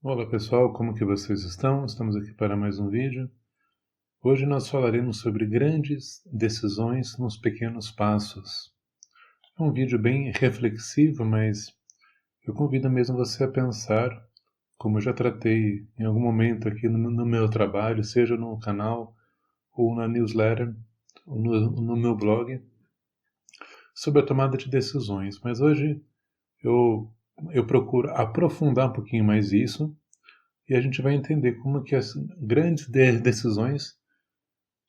Olá pessoal, como que vocês estão? Estamos aqui para mais um vídeo. Hoje nós falaremos sobre grandes decisões nos pequenos passos. É um vídeo bem reflexivo, mas eu convido mesmo você a pensar, como eu já tratei em algum momento aqui no meu trabalho, seja no canal ou na newsletter, ou no meu blog, sobre a tomada de decisões. Mas hoje eu, eu procuro aprofundar um pouquinho mais isso e a gente vai entender como que as grandes decisões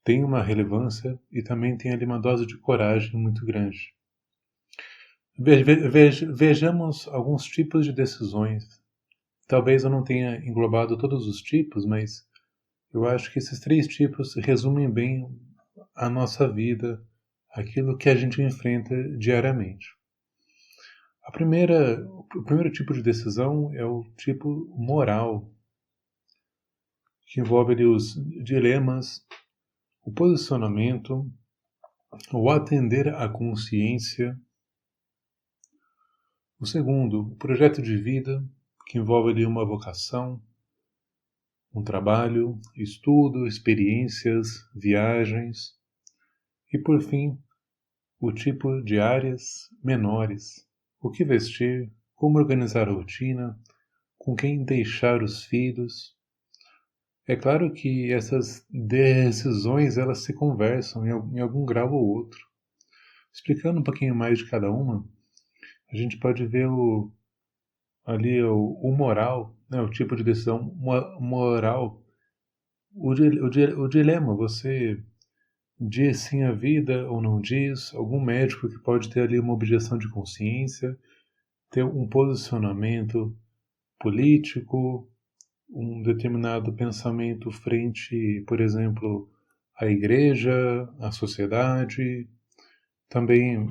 têm uma relevância e também tem ali uma dose de coragem muito grande. Vejamos alguns tipos de decisões. Talvez eu não tenha englobado todos os tipos, mas eu acho que esses três tipos resumem bem a nossa vida, aquilo que a gente enfrenta diariamente. O primeiro tipo de decisão é o tipo moral, que envolve ali os dilemas, o posicionamento, o atender à consciência. O segundo, o projeto de vida, que envolve ali uma vocação, um trabalho, estudo, experiências, viagens. E por fim, o tipo de áreas menores, o que vestir, como organizar a rotina, com quem deixar os filhos. É claro que essas decisões elas se conversam em algum grau ou outro. Explicando um pouquinho mais de cada uma, a gente pode ver ali o moral, né, o tipo de decisão moral, o dilema, você diz sim à vida ou não diz, algum médico que pode ter ali uma objeção de consciência, ter um posicionamento político, um determinado pensamento frente, por exemplo, à igreja, à sociedade, também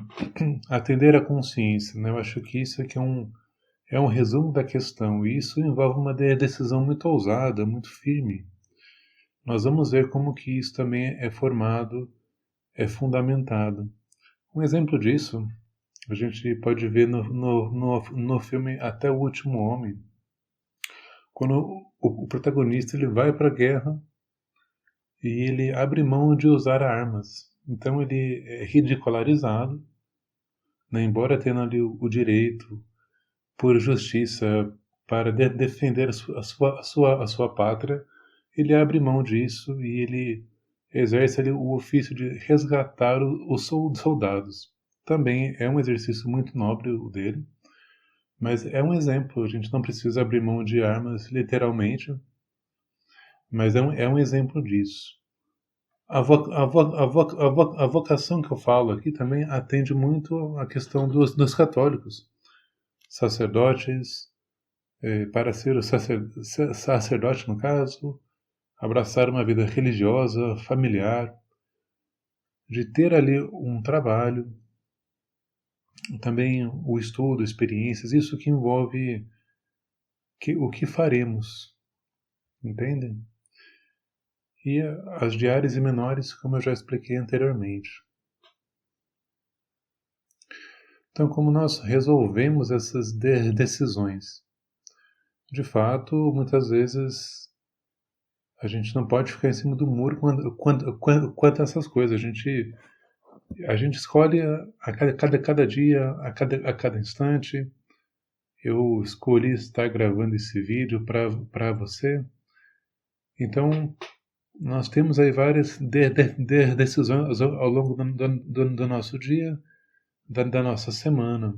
atender à consciência, né? Eu acho que isso aqui é um resumo da questão, e isso envolve uma decisão muito ousada, muito firme. Nós vamos ver como que isso também é formado, é fundamentado. Um exemplo disso, a gente pode ver no filme Até o Último Homem, quando o protagonista ele vai para a guerra e ele abre mão de usar armas. Então ele é ridicularizado, né, embora tendo ali o direito por justiça para defender a sua pátria, ele abre mão disso e ele exerce ali o ofício de resgatar os soldados. Também é um exercício muito nobre o dele, mas é um exemplo. A gente não precisa abrir mão de armas literalmente, mas é um exemplo disso. A vocação que eu falo aqui também atende muito à questão dos católicos, sacerdotes, para ser o sacerdote, no caso, abraçar uma vida religiosa, familiar, de ter ali um trabalho, também o estudo, experiências, isso que envolve o que faremos, entendem? E as diárias e menores, como eu já expliquei anteriormente. Então, como nós resolvemos essas decisões? De fato, muitas vezes a gente não pode ficar em cima do muro quanto a essas coisas. A gente escolhe a cada dia, a cada instante. Eu escolhi estar gravando esse vídeo para você. Então, nós temos aí várias decisões ao longo do nosso dia, da nossa semana.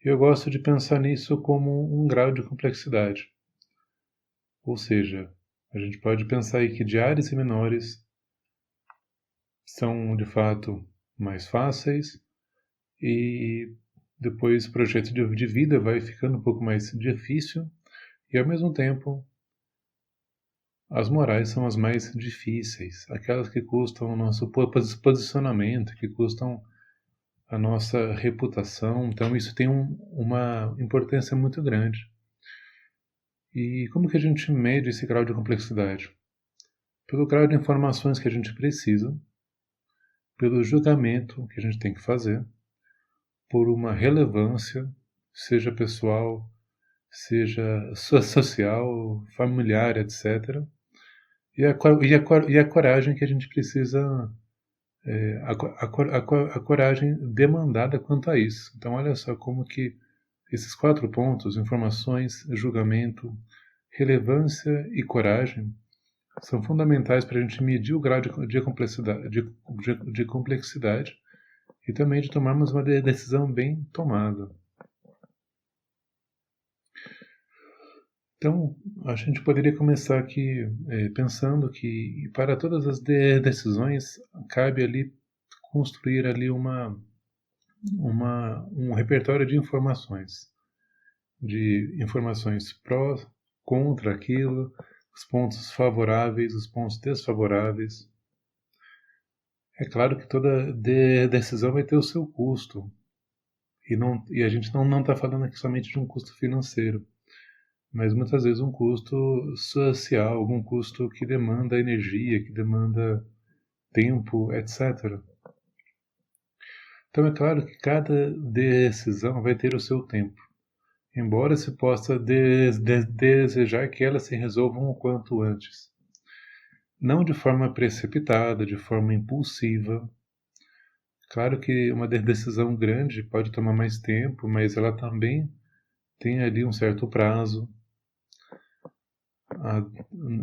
Eu gosto de pensar nisso como um grau de complexidade. Ou seja, a gente pode pensar aí que diários e menores são de fato mais fáceis e depois o projeto de vida vai ficando um pouco mais difícil e ao mesmo tempo as morais são as mais difíceis, aquelas que custam o nosso posicionamento, que custam a nossa reputação. Então isso tem uma importância muito grande. E como que a gente mede esse grau de complexidade? Pelo grau de informações que a gente precisa, pelo julgamento que a gente tem que fazer, por uma relevância, seja pessoal, seja social, familiar, etc. E a coragem que a gente precisa, a coragem demandada quanto a isso. Então, olha só como que esses 4 pontos, informações, julgamento, relevância e coragem, são fundamentais para a gente medir o grau de complexidade e também de tomarmos uma decisão bem tomada. Então, a gente poderia começar aqui pensando que para todas as decisões cabe ali construir ali um repertório de informações pró, contra aquilo, os pontos favoráveis, os pontos desfavoráveis. É claro que toda decisão vai ter o seu custo, e a gente não está falando aqui somente de um custo financeiro, mas muitas vezes um custo social, algum custo que demanda energia, que demanda tempo, etc. Então é claro que cada decisão vai ter o seu tempo, embora se possa desejar que elas se resolvam o quanto antes. Não de forma precipitada, de forma impulsiva. Claro que uma decisão grande pode tomar mais tempo, mas ela também tem ali um certo prazo.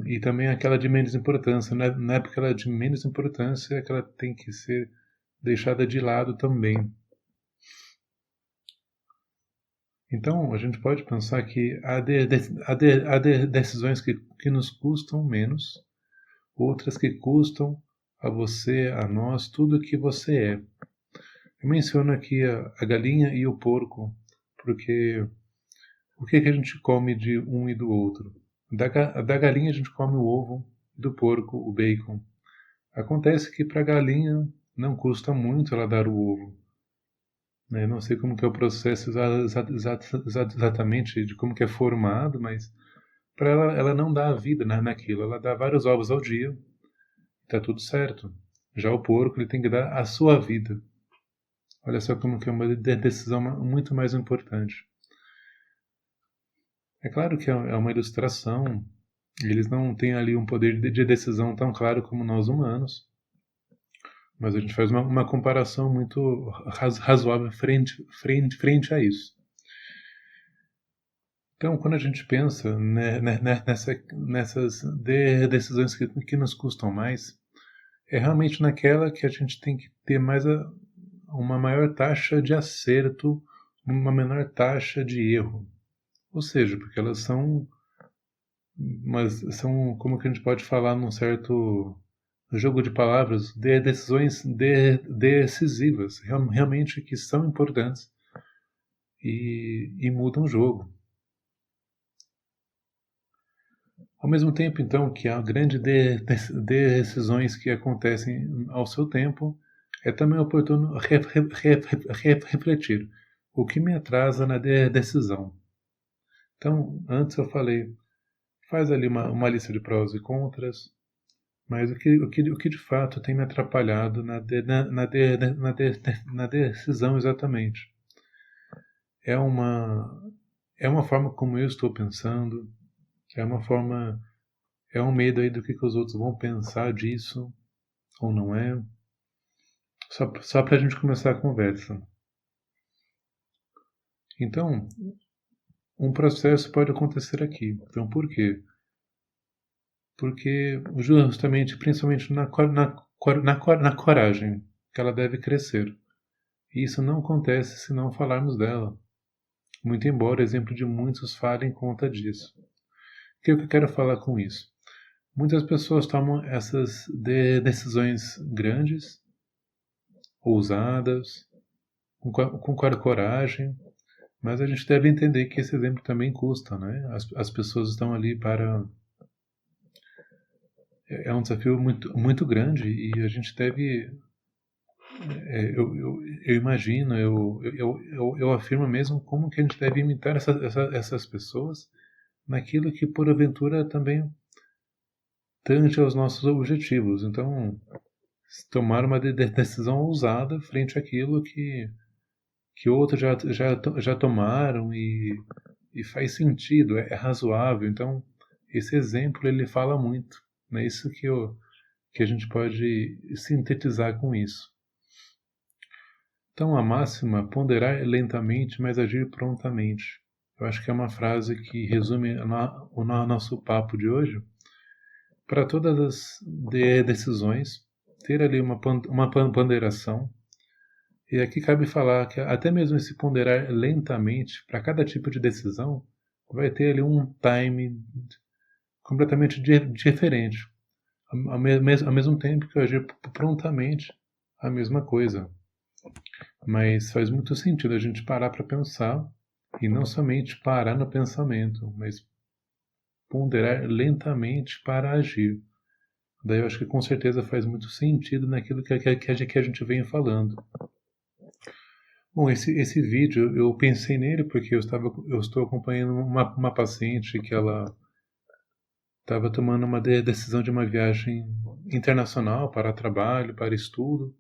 E também aquela de menos importância. Não é porque ela é de menos importância que ela tem que ser deixada de lado também. Então, a gente pode pensar que há decisões que nos custam menos, outras que custam a você, a nós, tudo o que você é. Eu menciono aqui a galinha e o porco, porque o que a gente come de um e do outro? Da galinha a gente come o ovo, do porco o bacon. Acontece que para a galinha não custa muito ela dar o ovo. Né? Não sei como que é o processo exatamente de como que é formado, mas para ela não dá a vida naquilo. Ela dá vários ovos ao dia, está tudo certo. Já o porco ele tem que dar a sua vida. Olha só como que é uma decisão muito mais importante. É claro que é uma ilustração, eles não têm ali um poder de decisão tão claro como nós humanos, mas a gente faz uma comparação muito razoável frente a isso. Então, quando a gente pensa nessas decisões que nos custam mais, é realmente naquela que a gente tem que ter uma maior taxa de acerto, uma menor taxa de erro. Ou seja, porque elas são como que a gente pode falar num certo jogo de palavras, de decisões decisivas, realmente que são importantes e mudam o jogo. Ao mesmo tempo, então, que há grandes decisões que acontecem ao seu tempo, é também oportuno refletir o que me atrasa na decisão. Então, antes eu falei, faz ali uma lista de prós e contras, mas o que de fato tem me atrapalhado na decisão exatamente? É uma forma como eu estou pensando, é um medo aí do que os outros vão pensar disso, ou não é? Só para a gente começar a conversa. Então, um processo pode acontecer aqui. Então, por quê? Porque justamente, principalmente na coragem, que ela deve crescer. E isso não acontece se não falarmos dela. Muito embora o exemplo de muitos falem conta disso. O que eu quero falar com isso? Muitas pessoas tomam essas decisões grandes, ousadas, com coragem, mas a gente deve entender que esse exemplo também custa, né? As pessoas estão ali para... É um desafio muito grande e a gente deve... eu imagino, eu afirmo mesmo como que a gente deve imitar essas pessoas naquilo que porventura também tange aos nossos objetivos. Então, tomar uma decisão ousada frente àquilo que outros já tomaram e e faz sentido, é razoável. Então, esse exemplo ele fala muito. É isso que a gente pode sintetizar com isso. Então, a máxima, ponderar lentamente, mas agir prontamente. Eu acho que é uma frase que resume o nosso papo de hoje. Para todas as decisões, ter ali uma ponderação. E aqui cabe falar que até mesmo esse ponderar lentamente, para cada tipo de decisão, vai ter ali um time completamente diferente. Ao mesmo tempo que eu agir prontamente, a mesma coisa. Mas faz muito sentido a gente parar para pensar, e não somente parar no pensamento, mas ponderar lentamente para agir. Daí eu acho que com certeza faz muito sentido naquilo que a gente vem falando. Bom, esse vídeo eu pensei nele porque eu estou acompanhando uma paciente que ela estava tomando uma decisão de uma viagem internacional para trabalho, para estudo,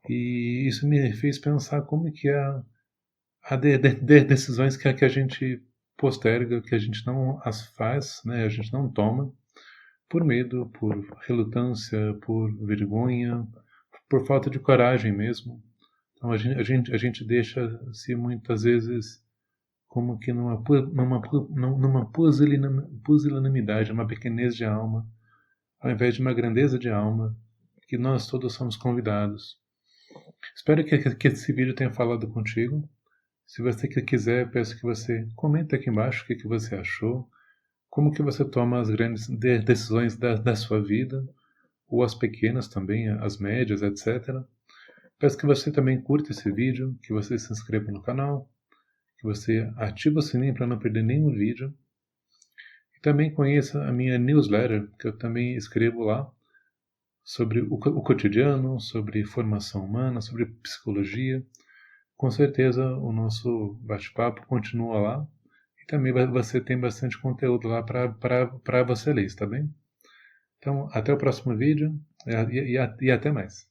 e isso me fez pensar como que há decisões que a gente posterga, que a gente não as faz, né? A gente não toma por medo, por relutância, por vergonha, por falta de coragem mesmo. Então a gente deixa-se muitas vezes como que numa pusilanimidade, uma pequenez de alma, ao invés de uma grandeza de alma, que nós todos somos convidados. Espero que esse vídeo tenha falado contigo. Se você quiser, peço que você comente aqui embaixo o que você achou, como que você toma as grandes decisões da sua vida, ou as pequenas também, as médias, etc. Peço que você também curta esse vídeo, que você se inscreva no canal, que você ative o sininho para não perder nenhum vídeo. E também conheça a minha newsletter, que eu também escrevo lá, sobre o cotidiano, sobre formação humana, sobre psicologia. Com certeza o nosso bate-papo continua lá. E também você tem bastante conteúdo lá para você ler, tá bem? Então, até o próximo vídeo e até mais.